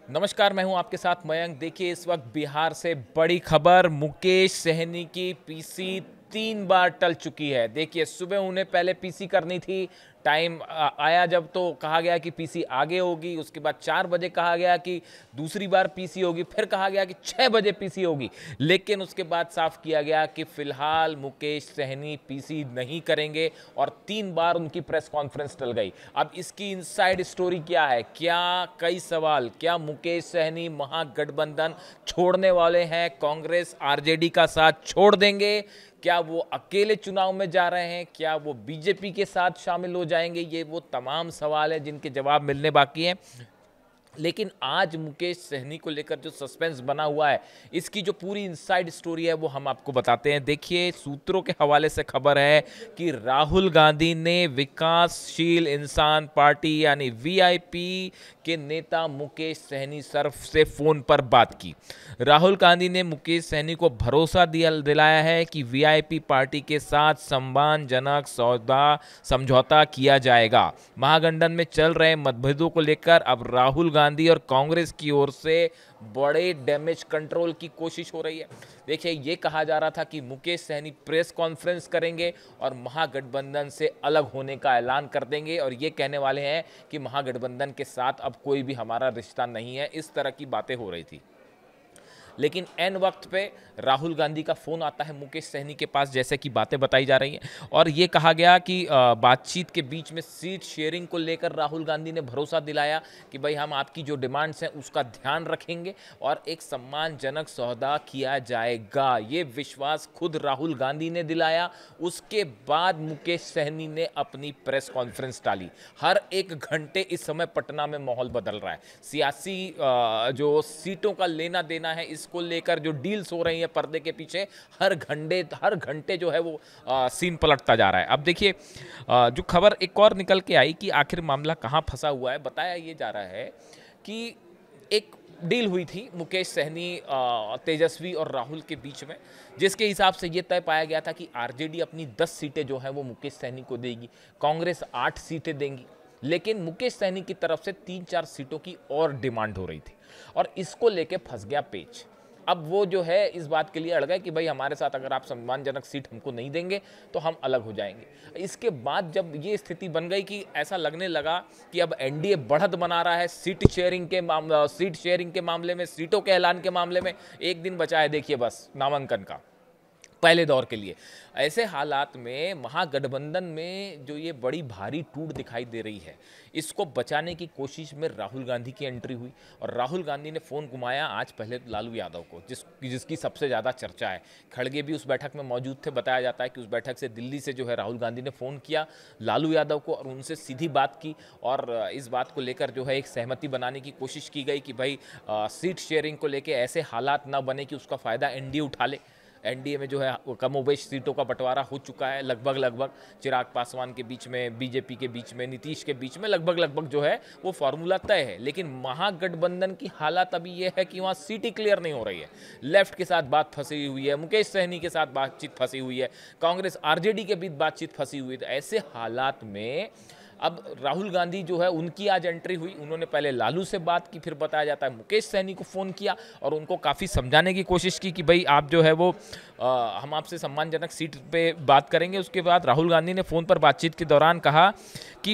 नमस्कार, मैं हूं आपके साथ मयंक। देखिए, इस वक्त बिहार से बड़ी खबर, मुकेश सहनी की पीसी 3 बार टल चुकी है। देखिए, सुबह उन्हें पहले पीसी करनी थी, टाइम आया जब तो कहा गया कि पीसी आगे होगी। उसके बाद 4 बजे कहा गया कि दूसरी बार पीसी होगी, फिर कहा गया कि 6 बजे पीसी होगी। लेकिन उसके बाद साफ किया गया कि फिलहाल मुकेश सहनी पीसी नहीं करेंगे और 3 बार उनकी प्रेस कॉन्फ्रेंस टल गई। अब इसकी इनसाइड स्टोरी क्या है? क्या कई सवाल, क्या मुकेश सहनी महागठबंधन छोड़ने वाले हैं? कांग्रेस आरजेडी का साथ छोड़ देंगे? क्या वो अकेले चुनाव में जा रहे हैं? क्या वो बीजेपी के साथ शामिल हो जाएंगे? ये वो तमाम सवाल हैं जिनके जवाब मिलने बाकी हैं। लेकिन आज मुकेश सहनी को लेकर जो सस्पेंस बना हुआ है, इसकी जो पूरी इनसाइड स्टोरी है वो हम आपको बताते हैं। देखिए, सूत्रों के हवाले से खबर है कि राहुल गांधी ने विकासशील इंसान पार्टी यानी वीआईपी के नेता मुकेश सहनी सर से फोन पर बात की। राहुल गांधी ने मुकेश सहनी को भरोसा दिलाया है कि वीआईपी पार्टी के साथ सम्मानजनक समझौता किया जाएगा। महागठबंधन में चल रहे मतभेदों को लेकर अब राहुल गांधी और कांग्रेस की ओर से बड़े डैमेज कंट्रोल की कोशिश हो रही है। देखिए, ये कहा जा रहा था कि मुकेश सहनी प्रेस कॉन्फ्रेंस करेंगे और महागठबंधन से अलग होने का ऐलान कर देंगे और ये कहने वाले हैं कि महागठबंधन के साथ अब कोई भी हमारा रिश्ता नहीं है। इस तरह की बातें हो रही थी। लेकिन एन वक्त पे राहुल गांधी का फोन आता है मुकेश सहनी के पास, जैसे कि बातें बताई जा रही हैं। और ये कहा गया कि बातचीत के बीच में सीट शेयरिंग को लेकर राहुल गांधी ने भरोसा दिलाया कि भाई हम आपकी जो डिमांड्स हैं उसका ध्यान रखेंगे और एक सम्मानजनक सौदा किया जाएगा। ये विश्वास खुद राहुल गांधी ने दिलाया। उसके बाद मुकेश सहनी ने अपनी प्रेस कॉन्फ्रेंस डाली। हर एक घंटे इस समय पटना में माहौल बदल रहा है। सियासी जो सीटों का लेना देना है, इसको लेकर जो डील्स हो रही हैं पर्दे के पीछे, हर घंटे जो है वो सीन पलटता जा रहा है। अब देखिए, जो खबर एक और निकल के आई कि आखिर मामला कहां फंसा हुआ है। बताया ये जा रहा है कि एक डील हुई थी मुकेश सहनी, तेजस्वी और राहुल के बीच में, जिसके हिसाब से ये तय पाया गया था कि आरजेडी अपनी 10 सीटें जो है वो मुकेश सहनी को देगी, कांग्रेस 8 सीटें देंगी। लेकिन मुकेश सहनी की तरफ से 3-4 सीटों की और डिमांड हो रही थी और इसको लेके फंस गया पेच। अब वो जो है इस बात के लिए अड़ गए कि भाई हमारे साथ अगर आप सम्मानजनक सीट हमको नहीं देंगे तो हम अलग हो जाएंगे। इसके बाद जब ये स्थिति बन गई कि ऐसा लगने लगा कि अब एनडीए बढ़त बना रहा है सीट शेयरिंग के मामले में, सीटों के ऐलान के मामले में एक दिन बचा है, देखिए बस, नामांकन का पहले दौर के लिए। ऐसे हालात में महागठबंधन में जो ये बड़ी भारी टूट दिखाई दे रही है, इसको बचाने की कोशिश में राहुल गांधी की एंट्री हुई और राहुल गांधी ने फ़ोन घुमाया आज पहले लालू यादव को, जिसकी सबसे ज़्यादा चर्चा है। खड़गे भी उस बैठक में मौजूद थे। बताया जाता है कि उस बैठक से दिल्ली से जो है राहुल गांधी ने फ़ोन किया लालू यादव को और उनसे सीधी बात की और इस बात को लेकर जो है एक सहमति बनाने की कोशिश की गई कि भाई सीट शेयरिंग को लेकर ऐसे हालात ना बने कि उसका फ़ायदा एनडीए उठा ले। एनडीए में जो है कमोबेश सीटों का बंटवारा हो चुका है लगभग चिराग पासवान के बीच में, बीजेपी के बीच में, नीतीश के बीच में लगभग जो है वो फॉर्मूला तय है। लेकिन महागठबंधन की हालत अभी ये है कि वहाँ सीट ही क्लियर नहीं हो रही है। लेफ्ट के साथ बात फंसी हुई है, मुकेश सहनी के साथ बातचीत फंसी हुई है, कांग्रेस आरजेडी के बीच बातचीत फंसी हुई है। तो ऐसे हालात में अब राहुल गांधी जो है उनकी आज एंट्री हुई। उन्होंने पहले लालू से बात की, फिर बताया जाता है मुकेश सहनी को फ़ोन किया और उनको काफ़ी समझाने की कोशिश की कि भाई आप जो है वो हम आपसे सम्मानजनक सीट पे बात करेंगे। उसके बाद राहुल गांधी ने फ़ोन पर बातचीत के दौरान कहा कि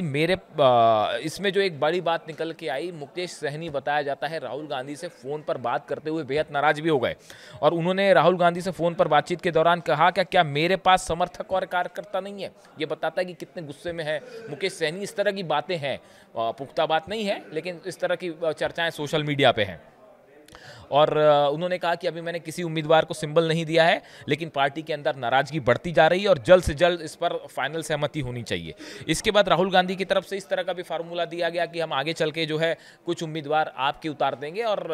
इसमें जो एक बड़ी बात निकल के आई, मुकेश सहनी बताया जाता है राहुल गांधी से फ़ोन पर बात करते हुए बेहद नाराज़ भी हो गए और उन्होंने राहुल गांधी से फ़ोन पर बातचीत के दौरान कहा क्या मेरे पास समर्थक और कार्यकर्ता नहीं है। ये बताता है कि कितने गुस्से में है मुकेश सहनी। इस तरह की बातें हैं, पुख्ता बात नहीं है, लेकिन इस तरह की चर्चाएं सोशल मीडिया पे हैं। और उन्होंने कहा कि अभी मैंने किसी उम्मीदवार को सिंबल नहीं दिया है, लेकिन पार्टी के अंदर नाराजगी बढ़ती जा रही है और जल्द से जल्द इस पर फाइनल सहमति होनी चाहिए। इसके बाद राहुल गांधी की तरफ से इस तरह का भी फार्मूला दिया गया कि हम आगे चल के जो है कुछ उम्मीदवार आपके उतार देंगे और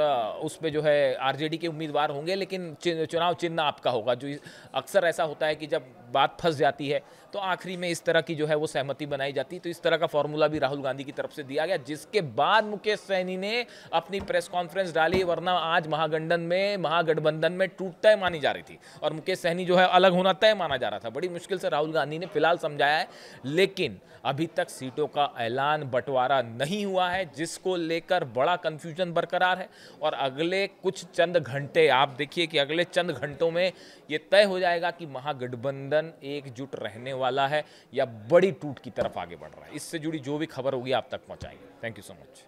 उस पर जो है आरजेडी के उम्मीदवार होंगे, लेकिन चुनाव चिन्ह आपका होगा। जो अक्सर ऐसा होता है कि जब बात फंस जाती है तो आखिरी में इस तरह की जो है वो सहमति बनाई जाती है। तो इस तरह का फॉर्मूला भी राहुल गांधी की तरफ से दिया गया, जिसके बाद मुकेश सहनी ने अपनी प्रेस कॉन्फ्रेंस डाली। वरना आज आज महागठबंधन में टूट तय मानी जा रही थी और मुकेश सहनी जो है अलग होना तय माना जा रहा था। बड़ी मुश्किल से राहुल गांधी ने फिलहाल समझाया है, लेकिन अभी तक सीटों का ऐलान बंटवारा नहीं हुआ है, जिसको लेकर बड़ा कंफ्यूजन बरकरार है। और अगले कुछ चंद घंटे आप देखिए कि अगले चंद घंटों में ये तय हो जाएगा कि महागठबंधन एकजुट रहने वाला है या बड़ी टूट की तरफ आगे बढ़ रहा है। इससे जुड़ी जो भी खबर होगी आप तक पहुंचाएंगे। Thank you so much.